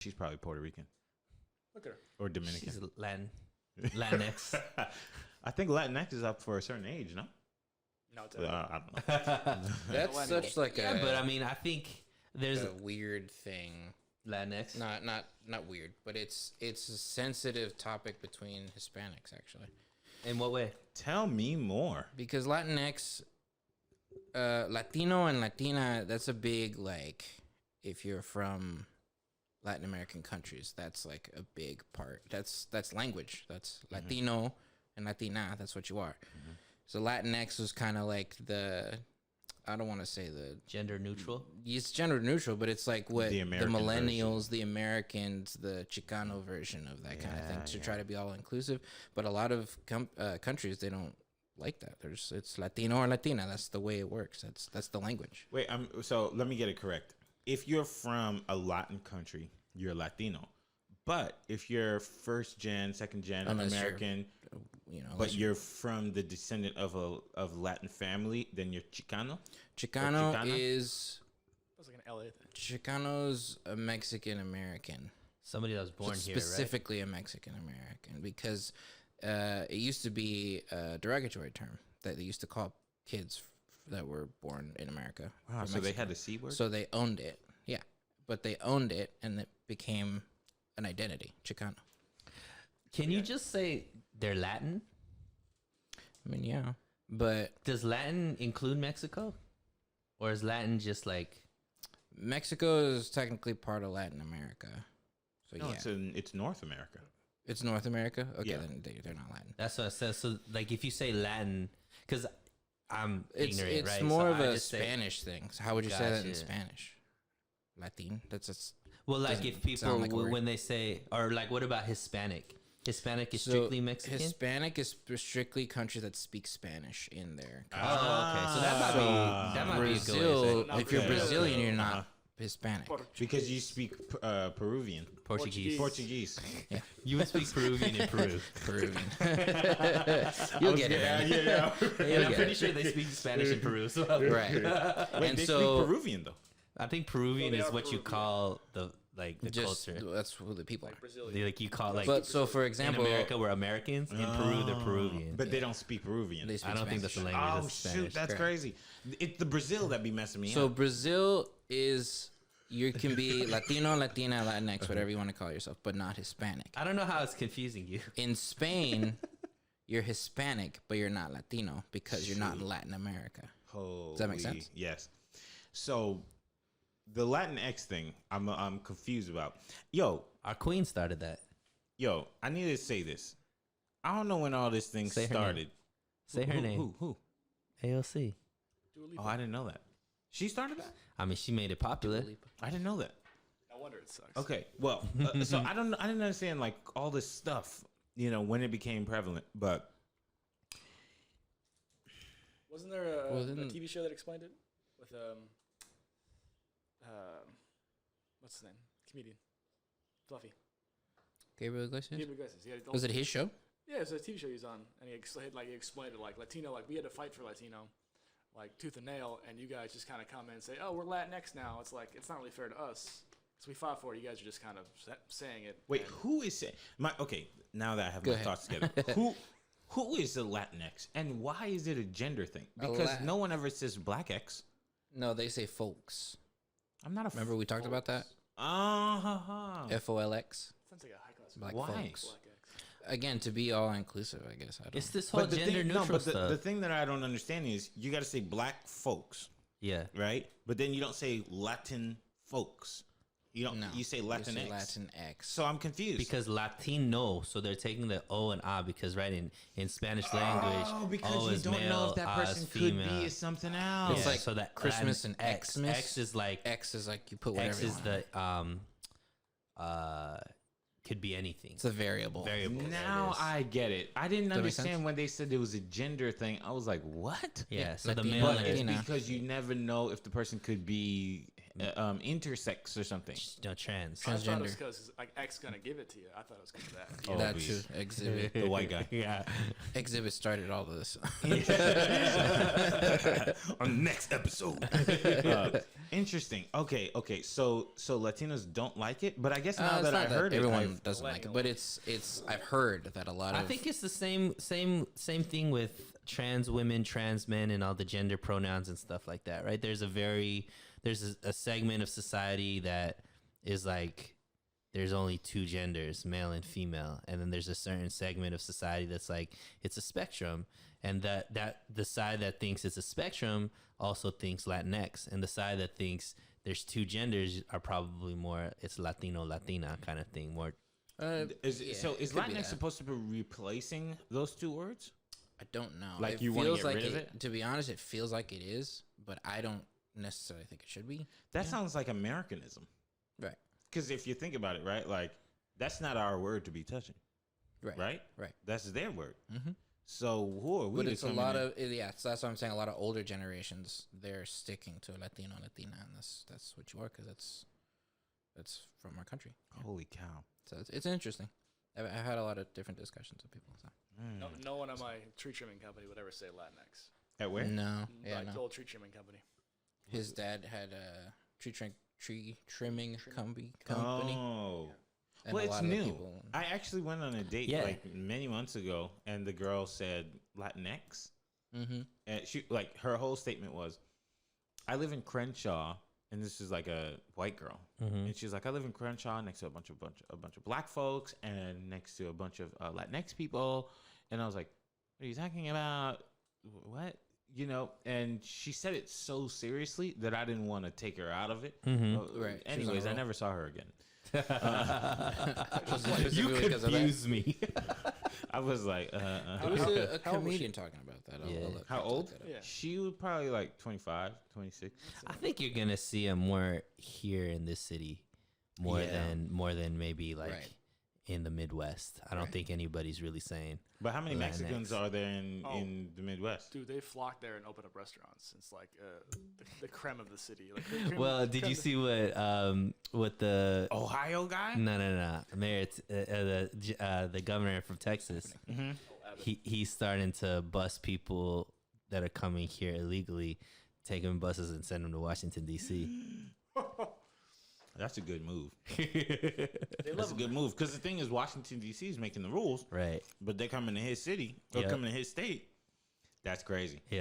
She's probably Puerto Rican Look at her. or Dominican. She's Latinx. I think Latinx is up for a certain age, no? No, it's I don't know. That's such like Yeah, a but I mean, I think there's a weird thing. Latinx. Not weird, but it's a sensitive topic between Hispanics actually. In what way? Tell me more. Because Latinx, Latino and Latina, that's a big, like, if you're from Latin American countries, that's like a big part. That's language. That's Latino and Latina. That's what you are. So Latinx was kind of like I don't want to say the Gender neutral. it's gender neutral, but it's like what The the American millennials, the Americans, the Chicano version of that kind of thing to try to be all inclusive. But a lot of countries, they don't like that. It's Latino or Latina. That's the way it works. That's the language. Wait, so let me get it correct. If you're from a Latin country, you're Latino. But if you're first gen, second gen Unless American, but you're from the descendant of Latin family, then you're Chicano. Chicano Chicana? is That's like an LA thing. Chicano's a Mexican American. Somebody that was born here, Specifically a Mexican American, because it used to be a derogatory term that they used to call kids that were born in America. Wow, so they had the C word? So they owned it, yeah. But they owned it, and it became an identity, Chicano. Can you just say they're Latin? I mean, yeah, but Does Latin include Mexico, or is Latin just like? Mexico is technically part of Latin America. So No, yeah, it's North America. it's North America. Okay, Yeah. then they're not Latin. That's what I said. So like, if you say Latin, because I'm It's ignorant, right? more So of I a just say- Spanish thing. So how would you say that in Gotcha. Spanish? Latin. That's Well, like doesn't if people sound like a word. when they say, or like, what about Hispanic? Hispanic is so strictly Mexican. Hispanic is strictly country that speaks Spanish in there. Oh, okay. So that might be a good way to say Brazil. it. If you're Okay. Brazilian, you're not Hispanic. Because you speak Peruvian. Portuguese. Portuguese. You would speak Peruvian in Peru. Peruvian. You'll get it. Man. Yeah. And I'm pretty sure they speak Spanish in Peru. So Right. Wait, And they so speak Peruvian though. I think Peruvian Well, they is are what you Peruvian. call the Just culture. that's who the people are. Brazilian. Like you call like But so, for in example, America we're Americans. In Peru they're Peruvian. But they don't speak Peruvian. they speak I don't think that's the Spanish. language. Oh It's shoot, Spanish. that's Correct. crazy. It's the Brazil that be messing me So up. Brazil is you can be Latino, Latina, Latinx, whatever you want to call yourself, but not Hispanic. I don't know how it's confusing you. In Spain, you're Hispanic, but you're not Latino because you're not in Latin America. Holy, that make sense? Yes. So the Latinx thing, I'm confused about. Yo, Our queen started that. I need to say this. I don't know when all this thing Say her started. Say her name. Who? AOC. Oh, I didn't know that. She started that? I mean, she made it popular. I didn't know that. No wonder it sucks. Okay, well, so I didn't understand like all this stuff, when it became prevalent, but Wasn't there a Wasn't- TV show that explained it with what's his name? Comedian, Fluffy. Gabriel Iglesias? Gabriel Iglesias. Yeah, Was it his show? Yeah, it was a TV show he was on, and he explained it like Latino, like we had to fight for Latino, like tooth and nail, and you guys just kind of come in and say, oh, we're Latinx now. It's like it's not really fair to us because we fought for it. You guys are just kind of saying it. wait, and who is it? Okay, now that I have Go my ahead. thoughts together, who is the Latinx, and why is it a gender thing? Because no one ever says Black X. No, they say folks. I'm not a. Remember we talked about that? FOLX. Sounds like a high class. Black Why? folks. Black X. Again, to be all inclusive, I guess. I don't. It's this whole But the gender thing, neutral but stuff. the thing that I don't understand is you got to say Black folks, Yeah. right? But then you don't say Latin folks. You don't. No, You say you Latin say X. Latinx. So I'm confused. Because Latino, so they're taking the O and A because in Spanish language, Oh, O because you is don't know male, if that A person is could female. be something else. It's like so that Christmas Latin and Xmas. X is like X is like you put whatever X you is want. the could be anything. It's a variable. Variable. Now I get it. I didn't that make understand sense? when they said it was a gender thing. I was like, what? Yeah. So the Latino, male But it's and Latina. because you never know if the person could be intersex or something. No, trans. I thought it was Transgender. because like X gonna give it to you. I thought it was because of that. Oh, That please. too. Exhibit. The white guy. Yeah. Exhibit started all of this. On next episode. Interesting. Okay. So Latinos don't like it, but I guess now It's that I not heard everyone it, doesn't like it, but it's. I've heard that a lot of. I think it's the same thing with trans women, trans men, and all the gender pronouns and stuff like that, right? There's a segment of society that is like there's only two genders, male and female, and then there's a certain segment of society that's like it's a spectrum, and that the side that thinks it's a spectrum also thinks Latinx, and the side that thinks there's two genders are probably more it's Latino, Latina kind of thing, more. is could be Latinx that. supposed to be replacing those two words? I don't know. Like, It you wanna feels get like rid of it? To be honest, it feels like it is, but I don't necessarily think it should be. That sounds like Americanism. Right. Because if you think about it, right, like that's not our word to be touching, Right. right? Right. That's their word. Mhm. So who are we? But to it's a come lot in of so that's what I'm saying. A lot of older generations they're sticking to Latino, Latina, and that's what you are because that's from our country. and- Holy cow! So it's interesting. I've had a lot of different discussions with people. So. No one on my tree trimming company would ever say Latinx. At where? No, yeah, Like the no. old tree trimming company. His dad had a tree trimming company. Oh. And Well, a it's lot of the new. people- I actually went on a date Yeah. like many months ago, and the girl said Latinx, Mhm. and she like her whole statement was, "I live in Crenshaw," and this is like a white girl, and she's like, "I live in Crenshaw next to a bunch of black folks and next to a bunch of Latinx people," and I was like, "What are you talking about? What?" You know, and she said it so seriously that I didn't want to take her out of it. Right. She was on a Anyways, I roll. never saw her again. You confuse me. I was like, It was a How old was comedian talking about that. Yeah. how I'll old? look it up. Yeah. She was probably like 25, 26. I think you're gonna see them more here in this city, more Yeah. than maybe like Right. in the Midwest. I don't Right. think anybody's really saying. But how many Latinx. Mexicans are there Oh. in the Midwest? Dude, they flock there and open up restaurants. It's like the creme of the city. Like, the creme- Well, did you see what the Ohio guy? no Mayor the governor from Texas? He's starting to bus people that are coming here illegally, take them in buses and send them to Washington D.C. That's a good move. They That's love a good move. Because the thing is, Washington, D.C. is making the rules, Right. but they're coming to his city or Yep. coming to his state. That's crazy. Yeah.